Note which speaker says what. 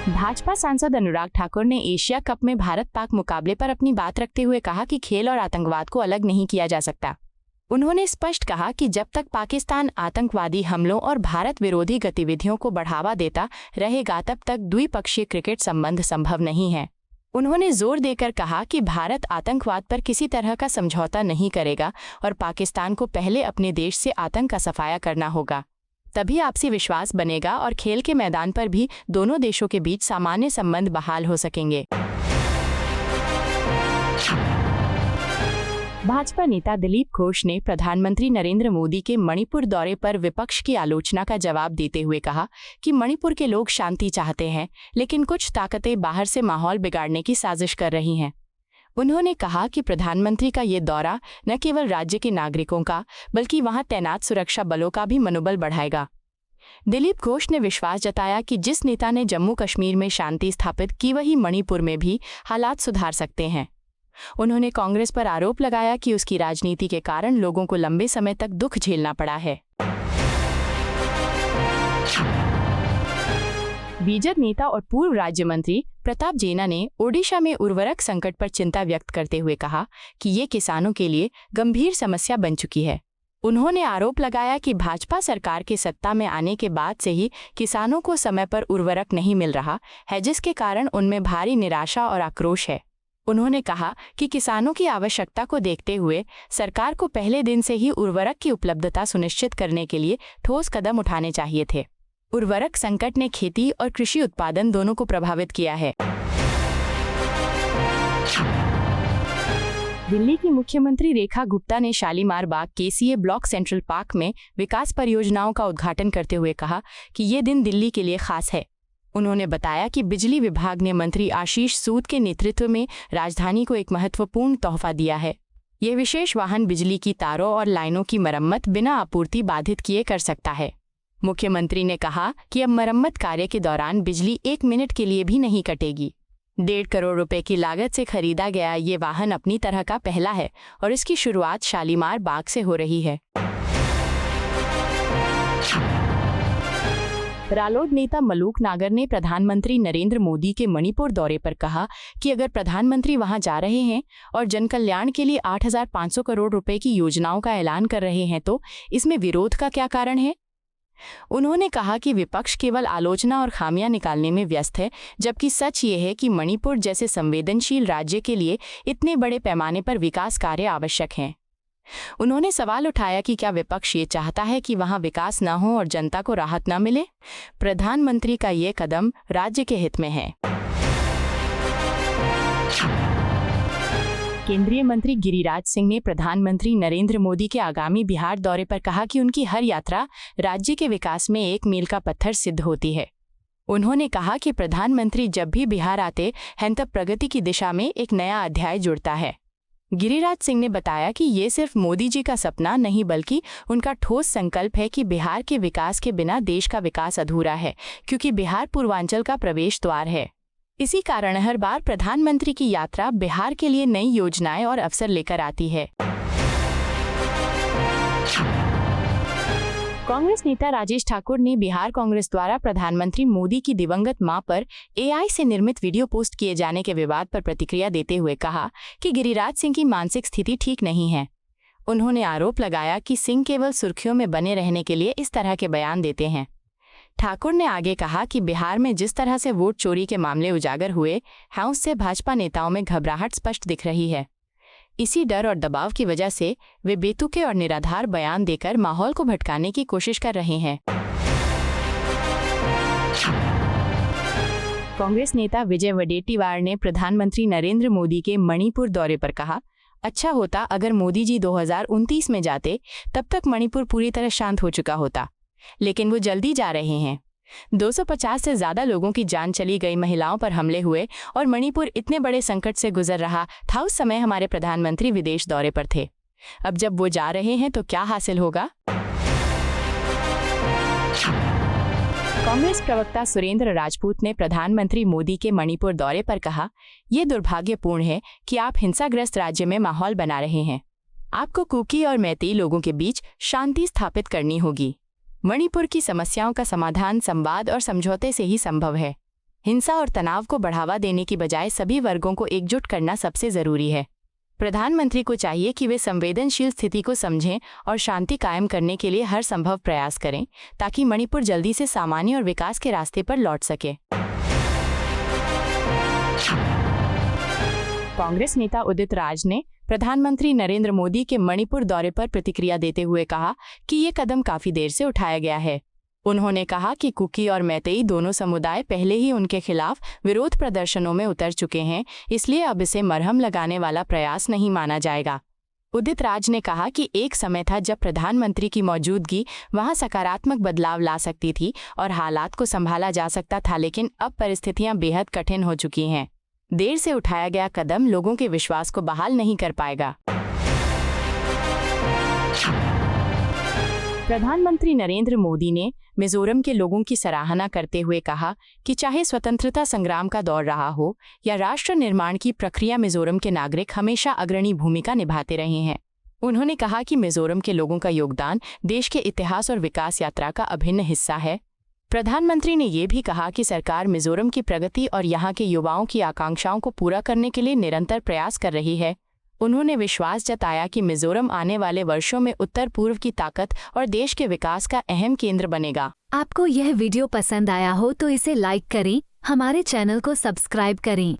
Speaker 1: भाजपा सांसद अनुराग ठाकुर ने Asia cup में भारत-पाक मुकाबले पर अपनी बात रखते हुए कहा कि खेल और आतंकवाद को अलग नहीं किया जा सकता। उन्होंने स्पष्ट कहा कि जब तक पाकिस्तान आतंकवादी हमलों और भारत विरोधी गतिविधियों को बढ़ावा देता रहेगा तब तक द्विपक्षीय क्रिकेट संबंध संभव नहीं है। उन्होंने जोर देकर कहा कि भारत आतंकवाद पर किसी तरह का समझौता नहीं करेगा और पाकिस्तान को पहले अपने देश से आतंक का सफाया करना होगा, तभी आपसी विश्वास बनेगा और खेल के मैदान पर भी दोनों देशों के बीच सामान्य संबंध बहाल हो सकेंगे। भाजपा नेता दिलीप घोष ने प्रधानमंत्री नरेंद्र मोदी के मणिपुर दौरे पर विपक्ष की आलोचना का जवाब देते हुए कहा कि मणिपुर के लोग शांति चाहते हैं, लेकिन कुछ ताकतें बाहर से माहौल बिगाड़ने की साजिश कर रही हैं। उन्होंने कहा कि प्रधानमंत्री का ये दौरा न केवल राज्य के नागरिकों का बल्कि वहां तैनात सुरक्षा बलों का भी मनोबल बढ़ाएगा। दिलीप घोष ने विश्वास जताया कि जिस नेता ने जम्मू कश्मीर में शांति स्थापित की वही मणिपुर में भी हालात सुधार सकते हैं। उन्होंने कांग्रेस पर आरोप लगाया कि उसकी राजनीति के कारण लोगों को लंबे समय तक दुख झेलना पड़ा है। बीजेपी नेता और पूर्व राज्य मंत्री प्रताप जेना ने ओडिशा में उर्वरक संकट पर चिंता व्यक्त करते हुए कहा कि ये किसानों के लिए गंभीर समस्या बन चुकी है। उन्होंने आरोप लगाया कि भाजपा सरकार के सत्ता में आने के बाद से ही किसानों को समय पर उर्वरक नहीं मिल रहा है, जिसके कारण उनमें भारी निराशा और आक्रोश है। उन्होंने कहा कि किसानों की आवश्यकता को देखते हुए सरकार को पहले दिन से ही उर्वरक की उपलब्धता सुनिश्चित करने के लिए ठोस कदम उठाने चाहिए थे। उर्वरक संकट ने खेती और कृषि उत्पादन दोनों को प्रभावित किया है। दिल्ली की मुख्यमंत्री रेखा गुप्ता ने शालीमार बाग केसीए ब्लॉक सेंट्रल पार्क में विकास परियोजनाओं का उद्घाटन करते हुए कहा कि ये दिन दिल्ली के लिए खास है। उन्होंने बताया कि बिजली विभाग ने मंत्री आशीष सूद के नेतृत्व में राजधानी को एक महत्वपूर्ण तोहफा दिया है। ये विशेष वाहन बिजली की तारों और लाइनों की मरम्मत बिना आपूर्ति बाधित किए कर सकता है। मुख्यमंत्री ने कहा कि अब मरम्मत कार्य के दौरान बिजली 1 मिनट के लिए भी नहीं कटेगी। 1.5 करोड़ रुपए की लागत से खरीदा गया ये वाहन अपनी तरह का पहला है और इसकी शुरुआत शालीमार बाग से हो रही है। रालोद नेता मलूक नागर ने प्रधानमंत्री नरेंद्र मोदी के मणिपुर दौरे पर कहा कि अगर प्रधानमंत्री वहां जा रहे हैं और जनकल्याण के लिए 8,500 करोड़ रुपए की योजनाओं का ऐलान कर रहे हैं तो इसमें विरोध का क्या कारण है। उन्होंने कहा कि विपक्ष केवल आलोचना और खामियां निकालने में व्यस्त है, जबकि सच ये है कि मणिपुर जैसे संवेदनशील राज्य के लिए इतने बड़े पैमाने पर विकास कार्य आवश्यक हैं। उन्होंने सवाल उठाया कि क्या विपक्ष ये चाहता है कि वहां विकास न हो और जनता को राहत न मिले। प्रधानमंत्री का ये कदम राज्य के हित में है। केंद्रीय मंत्री गिरिराज सिंह ने प्रधानमंत्री नरेंद्र मोदी के आगामी बिहार दौरे पर कहा कि उनकी हर यात्रा राज्य के विकास में एक मील का पत्थर सिद्ध होती है। उन्होंने कहा कि प्रधानमंत्री जब भी बिहार आते हैं तब प्रगति की दिशा में एक नया अध्याय जुड़ता है। गिरिराज सिंह ने बताया कि ये सिर्फ मोदी जी का सपना नहीं बल्कि उनका ठोस संकल्प है कि बिहार के विकास के बिना देश का विकास अधूरा है, क्योंकि बिहार पूर्वांचल का प्रवेश द्वार है। इसी कारण हर बार प्रधानमंत्री की यात्रा बिहार के लिए नई योजनाएं और अवसर लेकर आती है। कांग्रेस नेता राजेश ठाकुर ने बिहार कांग्रेस द्वारा प्रधानमंत्री मोदी की दिवंगत मां पर एआई से निर्मित वीडियो पोस्ट किए जाने के विवाद पर प्रतिक्रिया देते हुए कहा कि गिरिराज सिंह की मानसिक स्थिति ठीक नहीं है। उन्होंने आरोप लगाया कि सिंह केवल सुर्खियों में बने रहने के लिए इस तरह के बयान देते हैं। ठाकुर ने आगे कहा कि बिहार में जिस तरह से वोट चोरी के मामले उजागर हुए हैं उससे भाजपा नेताओं में घबराहट स्पष्ट दिख रही है। इसी डर और दबाव की वजह से वे बेतुके और निराधार बयान देकर माहौल को भटकाने की कोशिश कर रहे हैं। कांग्रेस नेता विजय वडेट्टीवार ने प्रधानमंत्री नरेंद्र मोदी के मणिपुर दौरे पर कहा, अच्छा होता अगर मोदी जी 2029 में जाते, तब तक मणिपुर पूरी तरह शांत हो चुका होता, लेकिन वो जल्दी जा रहे हैं। 250 से ज्यादा लोगों की जान चली गई, महिलाओं पर हमले हुए और मणिपुर इतने बड़े संकट से गुजर रहा था। उस समय हमारे प्रधानमंत्री विदेश दौरे पर थे। अब जब वो जा रहे हैं तो क्या हासिल होगा। कांग्रेस प्रवक्ता सुरेंद्र राजपूत ने प्रधानमंत्री मोदी के मणिपुर दौरे पर कहा, ये दुर्भाग्यपूर्ण है कि आप हिंसाग्रस्त राज्य में माहौल बना रहे हैं। आपको कुकी और मैतेई लोगों के बीच शांति स्थापित करनी होगी। मणिपुर की समस्याओं का समाधान संवाद और समझौते से ही संभव है। हिंसा और तनाव को बढ़ावा देने की बजाय सभी वर्गों को एकजुट करना सबसे जरूरी है। प्रधानमंत्री को चाहिए कि वे संवेदनशील स्थिति को समझें और शांति कायम करने के लिए हर संभव प्रयास करें, ताकि मणिपुर जल्दी से सामान्य और विकास के रास्ते पर लौट सके। कांग्रेस नेता उदित राज ने प्रधानमंत्री नरेंद्र मोदी के मणिपुर दौरे पर प्रतिक्रिया देते हुए कहा कि ये कदम काफी देर से उठाया गया है। उन्होंने कहा कि कुकी और मैतेई दोनों समुदाय पहले ही उनके खिलाफ विरोध प्रदर्शनों में उतर चुके हैं, इसलिए अब इसे मरहम लगाने वाला प्रयास नहीं माना जाएगा। उदित राज ने कहा कि एक समय था जब प्रधानमंत्री की मौजूदगी वहां सकारात्मक बदलाव ला सकती थी और हालात को संभाला जा सकता था, लेकिन अब परिस्थितियां बेहद कठिन हो चुकी हैं। देर से उठाया गया कदम लोगों के विश्वास को बहाल नहीं कर पाएगा। प्रधानमंत्री नरेंद्र मोदी ने मिजोरम के लोगों की सराहना करते हुए कहा कि चाहे स्वतंत्रता संग्राम का दौर रहा हो या राष्ट्र निर्माण की प्रक्रिया, मिजोरम के नागरिक हमेशा अग्रणी भूमिका निभाते रहे हैं। उन्होंने कहा कि मिजोरम के लोगों का योगदान देश के इतिहास और विकास यात्रा का अभिन्न हिस्सा है। प्रधानमंत्री ने ये भी कहा कि सरकार मिजोरम की प्रगति और यहाँ के युवाओं की आकांक्षाओं को पूरा करने के लिए निरंतर प्रयास कर रही है। उन्होंने विश्वास जताया कि मिजोरम आने वाले वर्षों में उत्तर पूर्व की ताकत और देश के विकास का अहम केंद्र बनेगा।
Speaker 2: आपको यह वीडियो पसंद आया हो तो इसे लाइक करें, हमारे चैनल को सब्सक्राइब करें।